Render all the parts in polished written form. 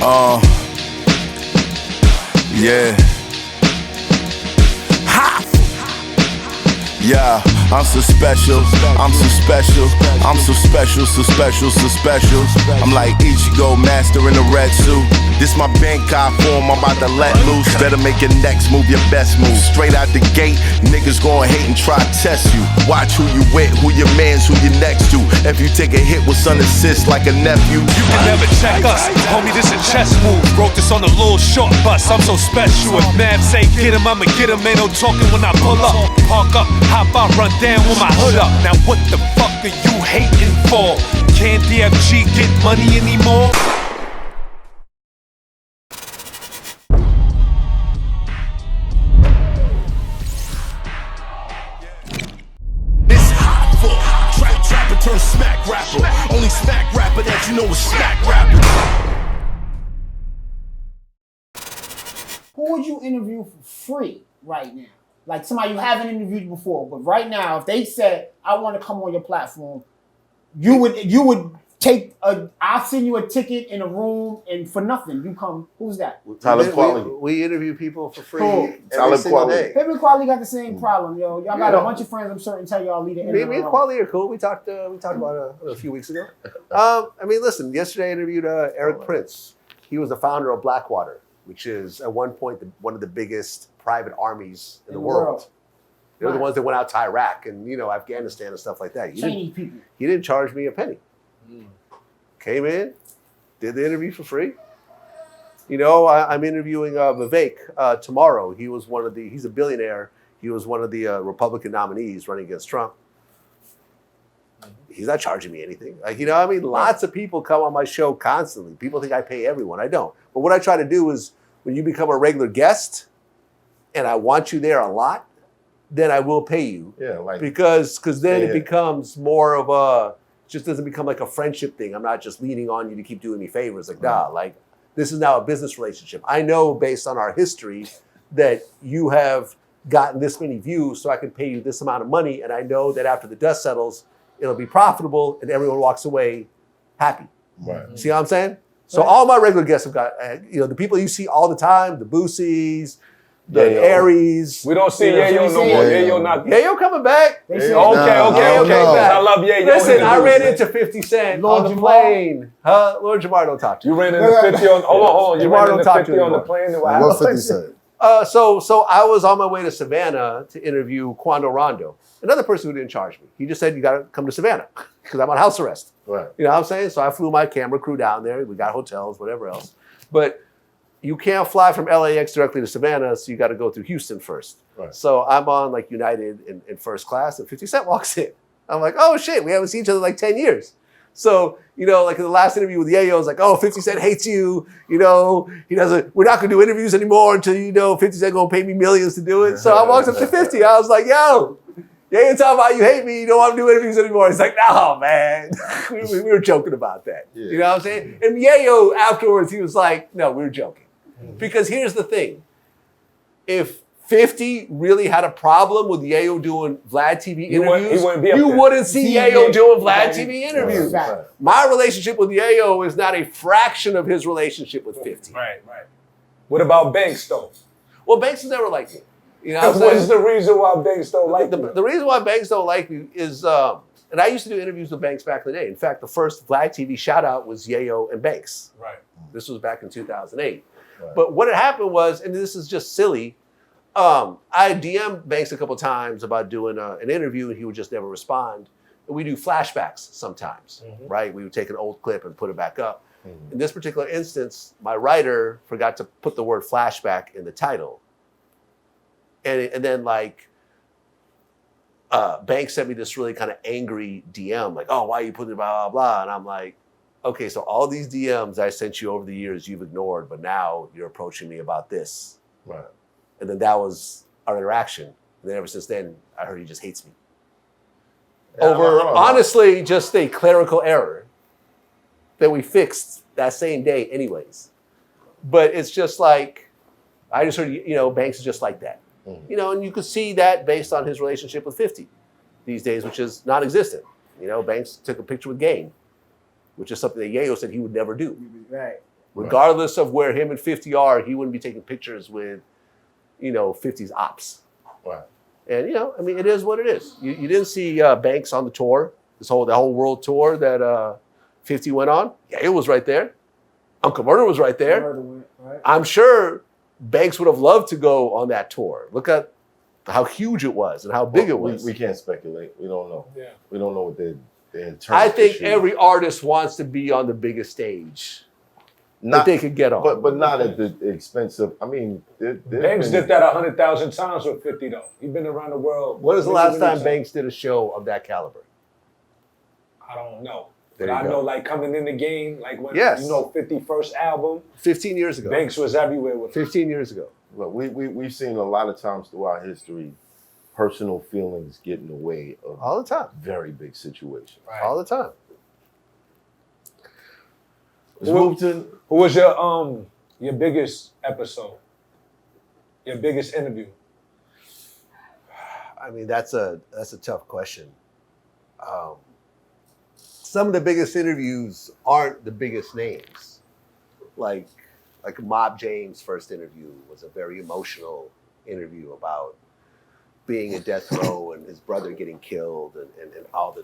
Yeah. Ha! Yeah, I'm so special, I'm so special, I'm so special, so special, so special. I'm like Ichigo, master in a red suit. This my Bankai form, I'm about to let loose. Better make your next move your best move. Straight out the gate, niggas gon' hate and try to test you. Watch who you with, who your mans, who you next to. If you take a hit with son assist like a nephew, you can never check us. Homie, this a chess move. Wrote this on a little short bus, I'm so special. If Mav say get him, I'ma get him. Ain't no talking when I pull up. Park up, hop out, run down with my hood up. Now what the fuck are you hating for? Can't DFG get money anymore? Turn smack rapper. Only smack rapper that you know is smack rapper. Who would you interview for free right now? Like somebody you haven't interviewed before, but right now, if they said, I want to come on your platform, you would take I'll send you a ticket in a room and for nothing, you come. Who's that? Talib Kweli. We interview people for free every single day. Him and Kweli got the same problem, yo. Y'all got a bunch of friends, I'm certain, tell y'all lead the interview. Me and Kweli are cool. We talked about it a few weeks ago. I mean, listen, yesterday I interviewed Eric Prince. He was the founder of Blackwater, which is at one point one of the biggest private armies in the world. They're the ones that went out to Iraq and Afghanistan and stuff like that. He didn't charge me a penny. Came in, did the interview for free. I'm interviewing Vivek tomorrow. He's a billionaire. He was one of the Republican nominees running against Trump. He's not charging me anything. Lots of people come on my show constantly. People think I pay everyone. I don't. But what I try to do is when you become a regular guest and I want you there a lot, then I will pay you. Yeah, because then it becomes more of a, just doesn't become like a friendship thing. I'm not just leaning on you to keep doing me favors. This is now a business relationship. I know based on our history that you have gotten this many views, so I can pay you this amount of money. And I know that after the dust settles, it'll be profitable and everyone walks away happy. Right. See what I'm saying? So all my regular guests have got, the people you see all the time, the Boosies, the Aries. We don't see Yayo no more. Yayo not. Yayo coming back. Okay. I love Yayo. Listen, I ran into 50 Cent on the plane. Lord Jamar don't talk to you. You ran into 50 on. Hold on. You ran into 50 on the plane. What 50 Cent? So I was on my way to Savannah to interview Quando Rondo, another person who didn't charge me. He just said, you got to come to Savannah because I'm on house arrest. Right. You know what I'm saying? So I flew my camera crew down there. We got hotels, whatever else. But you can't fly from LAX directly to Savannah, so you got to go through Houston first. Right. So I'm on United in first class, and 50 Cent walks in. I'm like, oh shit, we haven't seen each other in 10 years. So, in the last interview with Yayo, I was like, oh, 50 Cent hates you. He doesn't, we're not going to do interviews anymore until, 50 Cent going to pay me millions to do it. So I walked up to 50. I was like, yo, Yayo talking about you hate me. You don't want to do interviews anymore. He's like, no, man. we were joking about that. Yeah. You know what I'm saying? And Yayo, afterwards, he was like, no, we were joking. Because here's the thing. If 50 really had a problem with Yayo doing Vlad TV interviews, you wouldn't see Yayo doing Vlad TV interviews. Right. My relationship with Yayo is not a fraction of his relationship with 50. Right. What about Banks, though? Well, Banks has never liked me. You know what I'm saying? What's the reason why Banks don't like me? The reason why Banks don't like me is, and I used to do interviews with Banks back in the day. In fact, the first Vlad TV shout out was Yayo and Banks. Right. This was back in 2008. Right. But what had happened was, and this is just silly, I DM'd Banks a couple times about doing an interview and he would just never respond. And we do flashbacks sometimes, right? We would take an old clip and put it back up. In this particular instance, my writer forgot to put the word flashback in the title. And then Banks sent me this really kind of angry DM, like, oh, why are you putting blah, blah, blah? And I'm like, okay, so all these DMs I sent you over the years you've ignored, but now you're approaching me about this. Right. And then that was our interaction. And then ever since then, I heard he just hates me. Yeah, over, honestly, just a clerical error that we fixed that same day anyways. But it's just like, I just heard, Banks is just like that. And you could see that based on his relationship with 50 these days, which is non-existent. Banks took a picture with Game, which is something that Yayo said he would never do. Right. Regardless of where him and 50 are, he wouldn't be taking pictures with, 50's ops. Right. And, I mean, it is what it is. You didn't see Banks on the tour, the whole world tour that 50 went on. Yeah, it was right there. Uncle Murder was right there. Right. I'm sure Banks would have loved to go on that tour. Look at how huge it was and how big it was. We can't speculate. We don't know. Yeah. We don't know what their intent. I think every artist wants to be on the biggest stage that they could get on. But not at the expense of, I mean... Banks did that 100,000 times with 50, though. He's been around the world. When was the last time Banks did a show of that caliber? I don't know. There But you I go. know, like, coming in the game, like when, Yes. 50 first album, 15 years ago. Banks was everywhere with 15 years ago. Look, we've seen a lot of times throughout history, personal feelings get in the way of All the time. very big situations. Right. All the time. Let's move to... Who was your biggest episode? Your biggest interview? I mean, that's a tough question. Some of the biggest interviews aren't the biggest names. Like Mob James' first interview was a very emotional interview about being in death row and his brother getting killed and all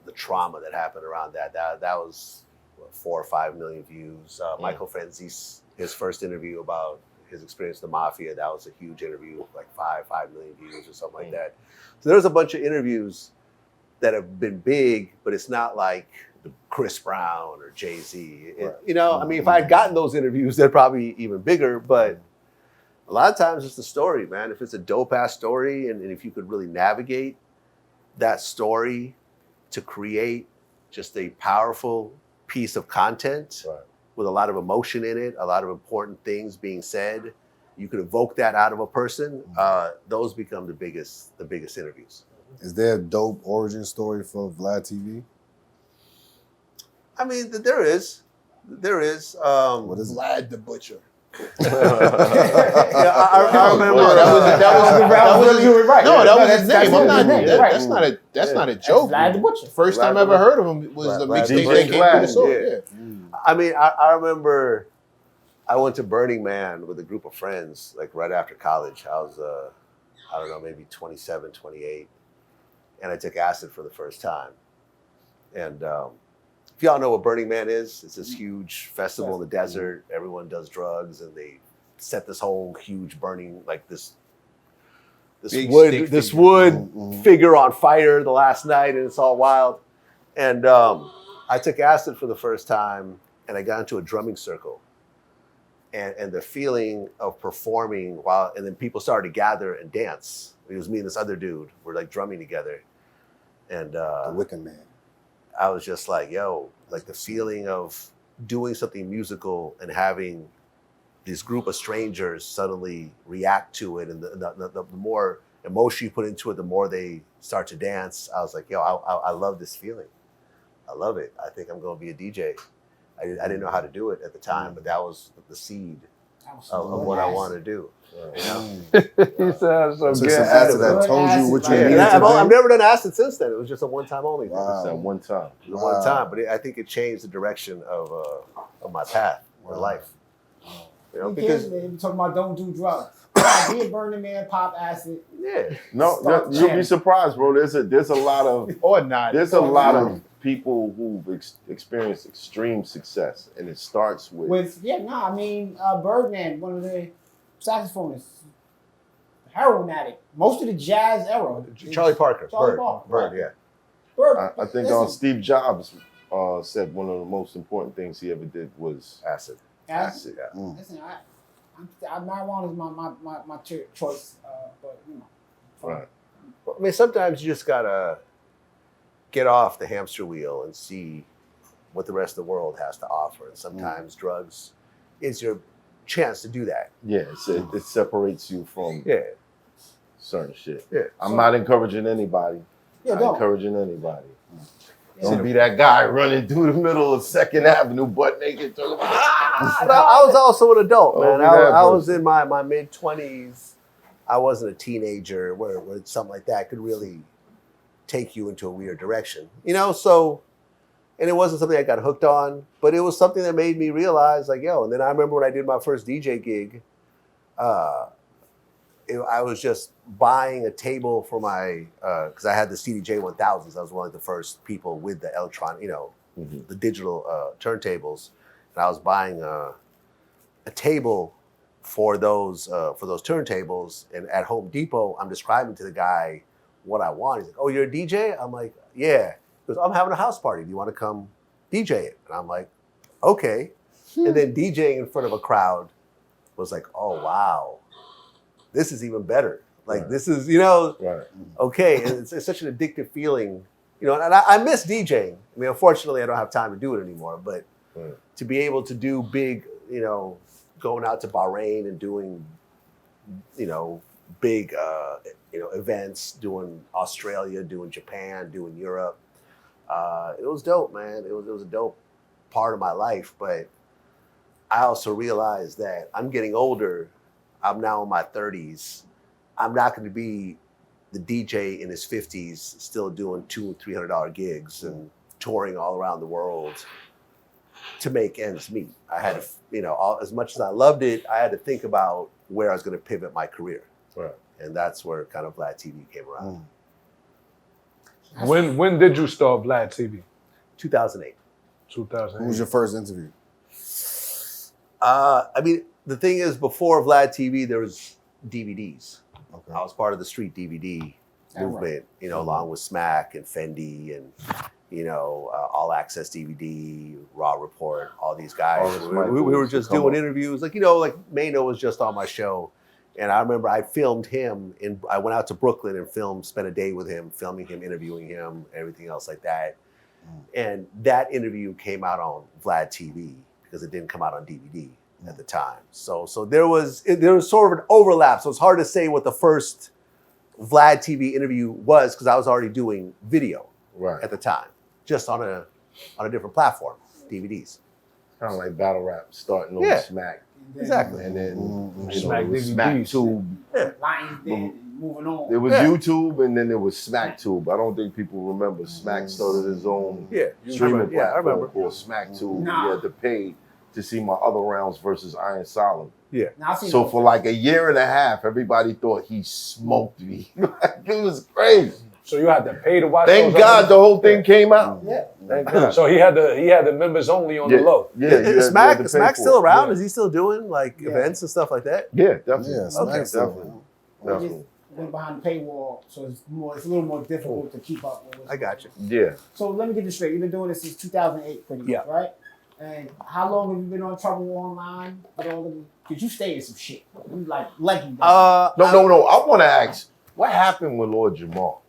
the trauma that happened around that. That was 4 or 5 million views. Michael Franzese, his first interview about his experience in the mafia, that was a huge interview, like 5 million views or something like that. So there's a bunch of interviews that have been big, but it's not like Chris Brown or Jay-Z. Right. I mean, if I had gotten those interviews, they're probably even bigger, but a lot of times it's the story, man. If it's a dope-ass story and if you could really navigate that story to create just a powerful piece of content with a lot of emotion in it, a lot of important things being said, you could evoke that out of a person, those become the biggest interviews. Is there a dope origin story for Vlad TV? I mean, there is. What is Vlad the Butcher. I remember that was right. No, that was his that's name. I'm not. his name, that- right. That's not a joke. Vlad the Butcher. First time I Vlad ever heard of him was the Vlad mixtape DJ that came through Vlad, the soul. yeah. Yeah. I mean, I remember I went to Burning Man with a group of friends, like right after college. I was, I don't know, maybe 27, 28. And I took acid for the first time. And if y'all know what Burning Man is, it's this huge festival in the desert. Everyone does drugs and they set this whole huge burning, like this Big wood, stick this figure. wood figure on fire the last night, and it's all wild. And I took acid for the first time, and I got into a drumming circle. And the feeling of performing and then people started to gather and dance. It was me and this other dude. We're like drumming together. And The Wicked Man. I was just like, yo, like the feeling of doing something musical and having this group of strangers suddenly react to it, and the more emotion you put into it, the more they start to dance. I was like, yo, I love this feeling. I love it. I think I'm going to be a DJ. I didn't know how to do it at the time, but that was the seed of what I want to do. You know? He said some So good some acid that Good told you what you acid, needed And to I've do. never done acid since then. It was just a one-time only thing. Wow. At one time. It was one time, but I think it changed the direction of my path, my life. You know, Because because we talking about don't do drugs. Be a Burning Man, pop acid. yeah, No, you'll be surprised, bro. There's a lot of Or not. of people who've experienced extreme success, and it starts with Birdman, one of the saxophonists, heroin addict. Most of the jazz era. Charlie Parker, Charlie Bird, Parker. Bird, yeah. Bird. I think listen, Steve Jobs said one of the most important things he ever did was Acid. acid. Yeah. Listen, marijuana is my choice, but you know. right. I mean, sometimes you just gotta get off the hamster wheel and see what the rest of the world has to offer. And sometimes drugs is your chance to do that. Yeah, it separates you from Yeah, certain shit. yeah. I'm not encouraging anybody. Yeah, Not don't. encouraging anybody. Yeah. Don't be that guy running through the middle of 2nd Avenue butt naked. Talking about, I was also an adult, Oh, man. yeah, I bro. was in my mid-20s. I wasn't a teenager where something like that could really take you into a weird direction. You know, so And it wasn't something I got hooked on, but it was something that made me realize, like, yo. And then I remember when I did my first DJ gig, I was just buying a table for my, because I had the CDJ 1000s. I was one of the first people with the electronic, the digital turntables. And I was buying a table for those turntables. And at Home Depot, I'm describing to the guy what I want. He's like, "Oh, you're a DJ?" I'm like, "Yeah." He goes, "I'm having a house party. Do you want to come DJ it?" And I'm like, "Okay." And then DJing in front of a crowd was like, "Oh, wow. This is even better." Like, this is, okay. And it's such an addictive feeling, and I miss DJing. I mean, unfortunately, I don't have time to do it anymore, but to be able to do big, going out to Bahrain and doing, big, events, doing Australia, doing Japan, doing Europe. It was dope, man. It was a dope part of my life, but I also realized that I'm getting older. I'm now in my 30s. I'm not going to be the DJ in his 50s still doing $200 and $300 gigs and touring all around the world to make ends meet. I had to, as much as I loved it, I had to think about where I was going to pivot my career. Right. And that's where kind of Vlad TV came around. When did you start Vlad TV? 2008. 2008. Who was your first interview? I mean, the thing is, before Vlad TV, there was DVDs. Okay. I was part of the street DVD movement, along with Smack and Fendi and, All Access DVD, Raw Report, all these guys. We were just doing interviews. Like Mano was just on my show. And I remember I filmed him, I went out to Brooklyn and spent a day with him, filming him, interviewing him, everything else like that. And that interview came out on Vlad TV because it didn't come out on DVD at the time. So there was sort of an overlap. So it's hard to say what the first Vlad TV interview was because I was already doing video at the time, just on a different platform, DVDs. Kind of like battle rap starting on Smack. Exactly. And then Smack DVDs. Tube. Lions Den, moving on. There was YouTube and then there was Smack Tube. I don't think people remember. Smack started his own streaming platform called Smack Tube. You had to pay to see my other rounds versus Iron Solid. Yeah. So for like a year and a half, everybody thought he smoked me. It was crazy. So you had to pay to watch. Thank God the whole thing came out. Yeah. Thank God. So he had the members only on the low. Yeah. Is Smack still around? Yeah. Is he still doing events and stuff like that? Yeah, definitely. Yeah, Smack's still around. Just went behind the paywall, so it's a little more difficult to keep up with. I got you. Yeah. So let me get this straight. You've been doing this since 2008, pretty much, right? And how long have you been on Trouble Online? Because you stay in some shit. You like legendary. No. I want to ask, what happened with Lord Jamal?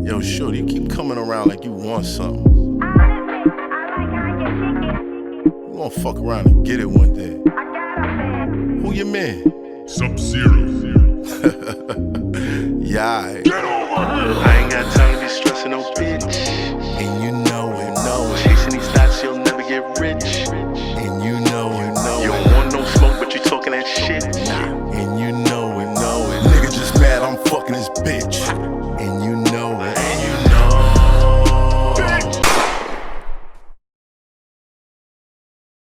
Yo, shorty, you keep coming around like you want something. You gonna fuck around and get it one day. Who your man? Sub-Zero. Yeah.